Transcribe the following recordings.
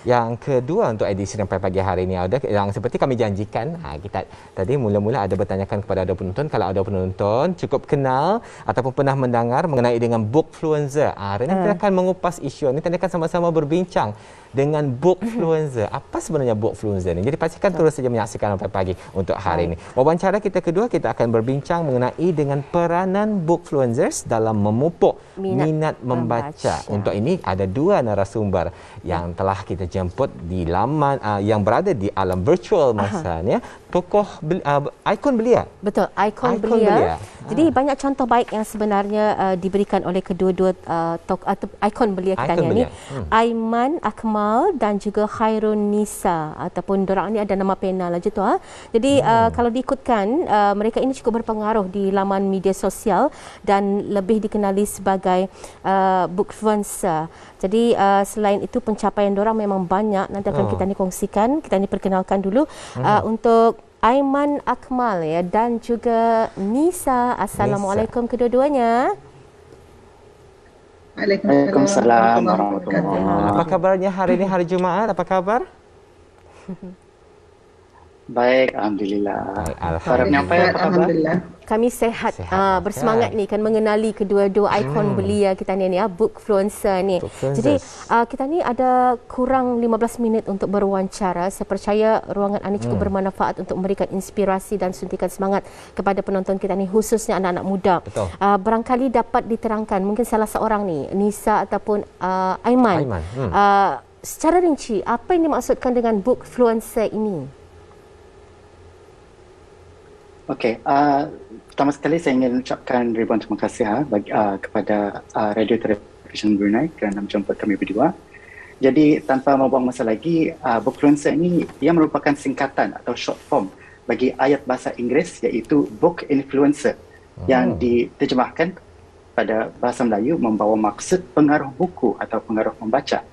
Yang kedua untuk edisi sampai pagi hari ini ada yang seperti kami janjikan, kita tadi mula-mula ada bertanyakan kepada ada penonton, kalau ada penonton cukup kenal ataupun pernah mendengar mengenai dengan Bookfluencer. Hari ini kita akan mengupas isu ini, kita akan sama-sama berbincang dengan Bookfluencer. Apa sebenarnya Bookfluencer ini? Jadi pastikan terus saja menyaksikan sampai pagi untuk hari ini. Wawancara kita kedua, kita akan berbincang mengenai dengan peranan Bookfluencers dalam memupuk minat membaca. Untuk ini ada dua narasumber yang telah kita jemput di laman yang berada di alam virtual masanya, tokoh ikon belia. Betul, ikon belia. Jadi banyak contoh baik yang sebenarnya diberikan oleh kedua-dua ikon belia kita ni. Aiman Akmal dan juga Khairun Nisa, ataupun dorang ni ada nama panel aja tu. Jadi kalau diikutkan, mereka ini cukup berpengaruh di laman media sosial dan lebih dikenali sebagai Bookfluencer. Jadi selain itu pencapaian dorang memang banyak. Nanti akan kita ni kongsikan, kita ni perkenalkan dulu untuk Aiman Akmal ya dan juga Nisa. Assalamualaikum kedua-duanya. Waalaikumsalam warahmatullahi wabarakatuh. Apa kabarnya hari ini, hari Jumaat? Apa kabar? Baik, alhamdulillah. Alhamdulillah. Apa kabar? Kami sehat, bersemangat ni kan mengenali kedua-dua ikon belia kita ni Bookfluencer ni. Jadi kita ni ada kurang 15 minit untuk berwawancara. Saya percaya ruangan ini cukup bermanfaat untuk memberikan inspirasi dan suntikan semangat kepada penonton kita ni, khususnya anak-anak muda. Barangkali dapat diterangkan mungkin salah seorang ni, Nisa ataupun Aiman. Secara rinci, apa yang dimaksudkan dengan Bookfluencer ini? Okey, pertama sekali saya ingin ucapkan ribuan terima kasih kepada Radio Television Brunei kerana menjemput kami berdua. Jadi tanpa membuang masa lagi, Bookfluencer ini ia merupakan singkatan atau short form bagi ayat bahasa Inggeris iaitu Book Influencer yang diterjemahkan pada bahasa Melayu membawa maksud pengaruh buku atau pengaruh membaca.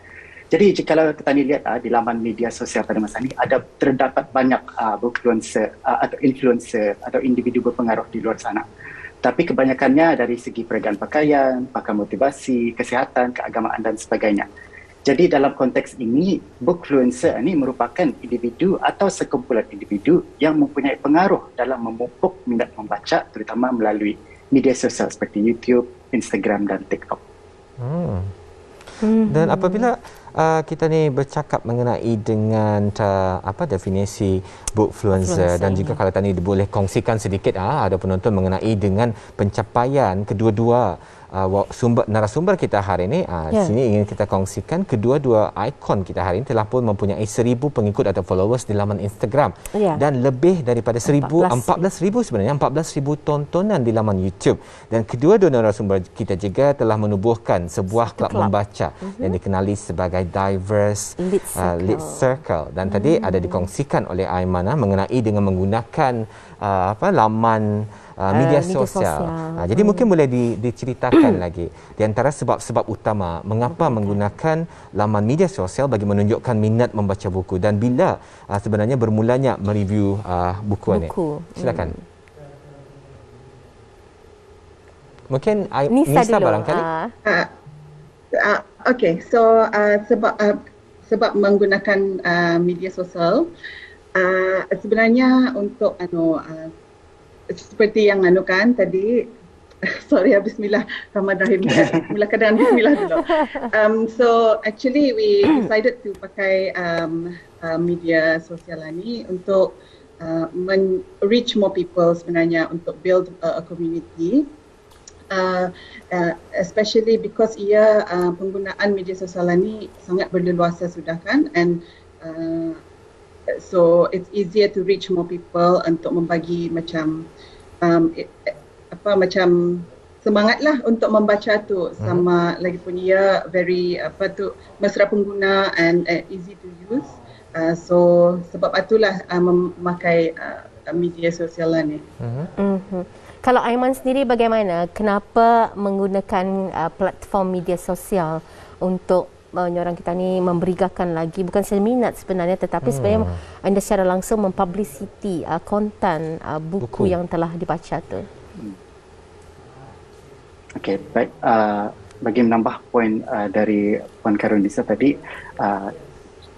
Jadi jika kita lihat di laman media sosial pada masa ini terdapat banyak bookfluencer atau influencer atau individu berpengaruh di luar sana. Tapi kebanyakannya dari segi peragaan pakaian, pakar motivasi, kesihatan, keagamaan dan sebagainya. Jadi dalam konteks ini, bookfluencer ini merupakan individu atau sekumpulan individu yang mempunyai pengaruh dalam memupuk minat membaca, terutama melalui media sosial seperti YouTube, Instagram dan TikTok. Dan apabila kita ni bercakap mengenai dengan definisi Bookfluencer dan juga kalau tadi boleh kongsikan sedikit ada penonton mengenai dengan pencapaian kedua-dua narasumber kita hari ini. Sini ingin kita kongsikan kedua-dua ikon kita hari ini telah pun mempunyai 1,000 pengikut atau followers di laman Instagram dan lebih daripada 14,000 sebenarnya 14,000 tontonan di laman YouTube. Dan kedua-dua narasumber kita juga telah menubuhkan sebuah kelab membaca yang dikenali sebagai Diverse Lit Circle. Dan tadi ada dikongsikan oleh Aiman mengenai dengan menggunakan laman media sosial. Jadi mungkin boleh diceritakan lagi di antara sebab-sebab utama mengapa menggunakan laman media sosial bagi menunjukkan minat membaca buku dan bila sebenarnya bermulanya mereview buku ini. Silakan. Mungkin Nisa barangkali. Okey, so sebab menggunakan media sosial sebenarnya untuk seperti yang kan tadi bismillah Ramadan mula keadaan bismillah dulu. So actually we decided to pakai media sosial ini untuk reach more people sebenarnya, untuk build a community. Especially because ia penggunaan media sosial ini sangat berleluasa sudah kan, and so it's easier to reach more people untuk membagi macam macam semangatlah untuk membaca tu, sama lagi pun ia very mesra pengguna and easy to use. So sebab itulah memakai media sosial ni. Kalau Aiman sendiri bagaimana? Kenapa menggunakan platform media sosial untuk orang kita ni memberigakan lagi, bukan saja minat sebenarnya tetapi sebenarnya anda secara langsung mempublicity konten buku yang telah dibaca tu? Okey, baik. Bagi menambah poin dari Puan Khairun Nisa tadi,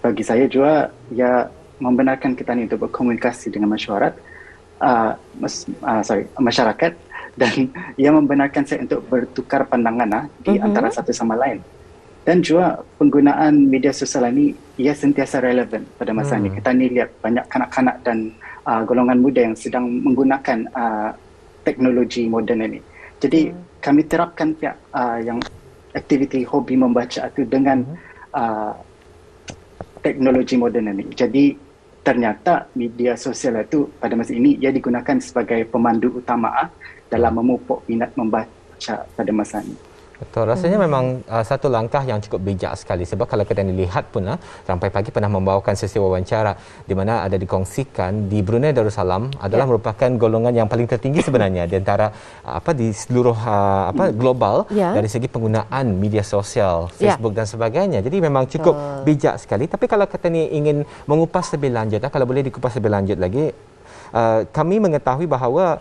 bagi saya juga ia membenarkan kita ni untuk berkomunikasi dengan masyarakat dan ia membenarkan saya untuk bertukar pandangan di antara satu sama lain. Dan juga penggunaan media sosial ini ia sentiasa relevan pada masa ini. Kita ni lihat banyak kanak-kanak dan golongan muda yang sedang menggunakan teknologi moden ini. Jadi kami terapkan yang aktiviti hobi membaca itu dengan teknologi moden ini. Jadi ternyata media sosial itu pada masa ini ia digunakan sebagai pemandu utama dalam memupuk minat membaca pada masa ini. Betul, rasanya memang satu langkah yang cukup bijak sekali sebab kalau kita lihat pun Rampai Pagi pernah membawakan sesi wawancara di mana ada dikongsikan di Brunei Darussalam adalah merupakan golongan yang paling tertinggi sebenarnya di antara di seluruh global dari segi penggunaan media sosial, Facebook dan sebagainya. Jadi memang cukup bijak sekali. Tapi kalau kita ni ingin mengupas lebih lanjut, kalau boleh dikupas lebih lanjut lagi, kami mengetahui bahawa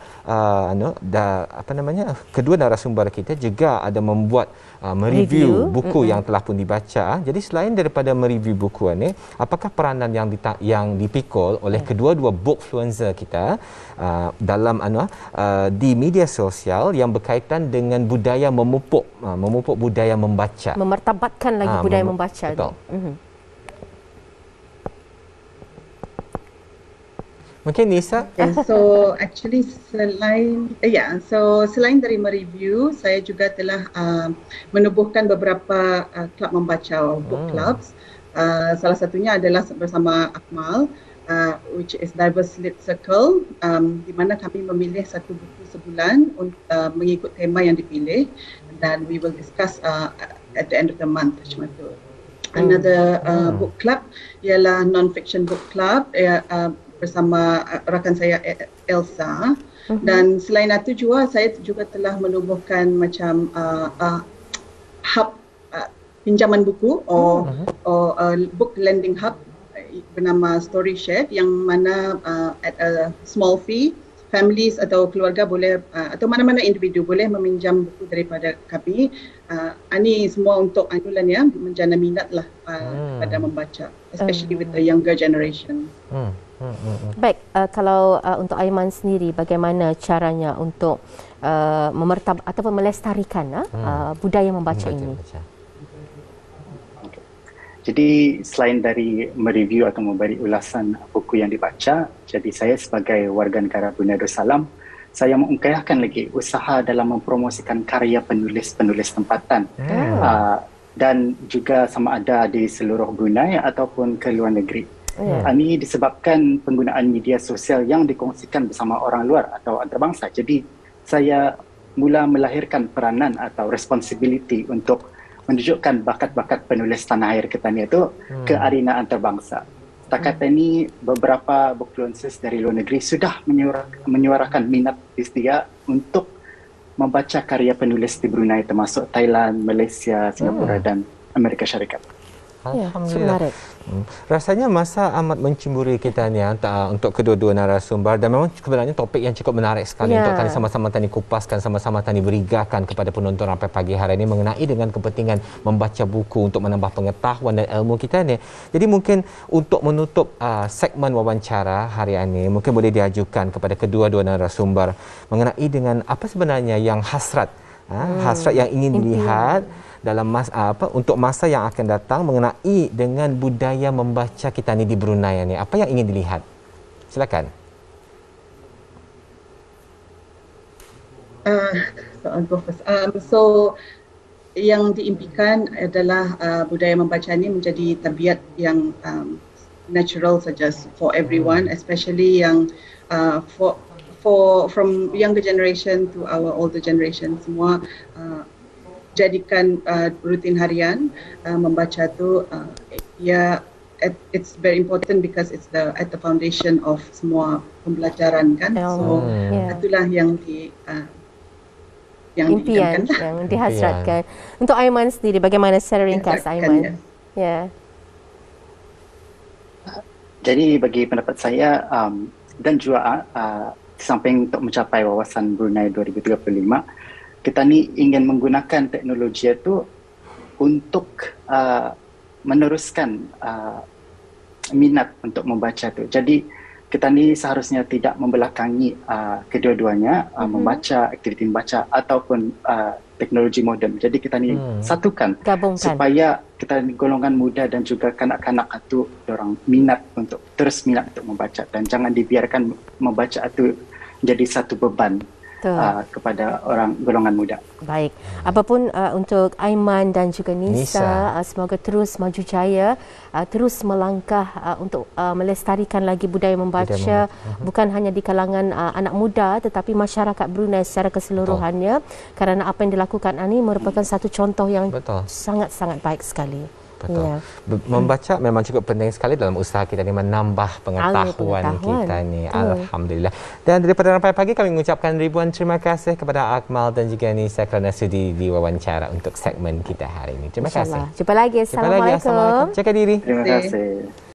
kedua narasumber kita juga ada membuat mereview buku yang telah pun dibaca. Jadi selain daripada mereview buku ini, apakah peranan yang dipikul oleh kedua-dua bookfluencer kita dalam di media sosial yang berkaitan dengan budaya memupuk budaya membaca, memertabatkan lagi budaya membaca. Betul. Mungkin Nisa? So actually selain dari mereview, saya juga telah menubuhkan beberapa klub membaca, book clubs. Salah satunya adalah bersama Akmal, which is Diverse Lit Circle, di mana kami memilih satu buku sebulan mengikut tema yang dipilih, dan we will discuss at the end of the month. Macam itu. Another book club ialah non-fiction book club, bersama rakan saya Elsa, dan selain itu juga saya juga telah menubuhkan macam hub pinjaman buku or book lending hub bernama Story Share, yang mana at a small fee families atau keluarga boleh atau mana-mana individu boleh meminjam buku daripada kami. Ini semua untuk anulan menjana minat lah pada membaca, especially with the younger generation. Baik, kalau untuk Aiman sendiri, bagaimana caranya untuk ataupun melestarikan budaya membaca ini? Jadi selain dari mereview atau memberi ulasan buku yang dibaca, jadi saya sebagai warga negara Brunei Darussalam, saya mengungkapkan lagi usaha dalam mempromosikan karya penulis-penulis tempatan dan juga sama ada di seluruh Brunei ataupun ke luar negeri. Ini disebabkan penggunaan media sosial yang dikongsikan bersama orang luar atau antarabangsa. Jadi saya mula melahirkan peranan atau responsibility untuk menunjukkan bakat-bakat penulis tanah air kita ni itu ke arena antarabangsa. Setakat ini beberapa bookfluencers dari luar negeri sudah menyuarakan minat setia untuk membaca karya penulis di Brunei, termasuk Thailand, Malaysia, Singapura dan Amerika Syarikat. Alhamdulillah. Rasanya masa amat mencemburi kita ni untuk kedua-dua narasumber, dan memang sebenarnya topik yang cukup menarik sekali untuk tadi sama-sama tadi kupaskan, sama-sama tadi berigakan kepada penonton Rampai Pagi hari ini mengenai dengan kepentingan membaca buku untuk menambah pengetahuan dan ilmu kita ni. Jadi mungkin untuk menutup segmen wawancara hari ini, mungkin boleh diajukan kepada kedua-dua narasumber mengenai dengan apa sebenarnya yang hasrat yang ingin dilihat dalam untuk masa yang akan datang mengenai dengan budaya membaca kita ni di Brunei ni. Apa yang ingin dilihat? Silakan. I'll go first. So yang diimpikan adalah budaya membaca ini menjadi tabiat yang natural saja for everyone, especially yang from younger generation to our older generation, semua jadikan rutin harian membaca tu it's very important because it's at the foundation of semua pembelajaran kan. So itulah yang impian yang dihasratkan. Untuk Aiman sendiri, bagaimana secara ringkas Aiman? Jadi bagi pendapat saya dan juga samping untuk mencapai wawasan Brunei 2035, kita ni ingin menggunakan teknologi itu untuk meneruskan minat untuk membaca tu. Jadi kita ni seharusnya tidak membelakangi kedua-duanya, membaca, aktiviti membaca ataupun teknologi moden. Jadi kita ni satukan, gabungkan, supaya kita ni golongan muda dan juga kanak-kanak itu orang minat untuk membaca, dan jangan dibiarkan membaca itu jadi satu beban kepada orang golongan muda. Baik. Apapun untuk Aiman dan juga Nisa, semoga terus maju jaya, terus melangkah untuk melestarikan lagi budaya membaca, bukan hanya di kalangan anak muda tetapi masyarakat Brunei secara keseluruhannya. Kerana apa yang dilakukan ini merupakan satu contoh yang sangat-sangat baik sekali. Betul. Ya. Membaca memang cukup penting sekali dalam usaha kita ni menambah pengetahuan kita ni. Alhamdulillah. Dan daripada Rampai Pagi kami mengucapkan ribuan terima kasih kepada Akmal dan juga Nisa kerana sudi diwawancara untuk segmen kita hari ini. Terima kasih. Jumpa lagi. Assalamualaikum. Jaga diri. Terima kasih.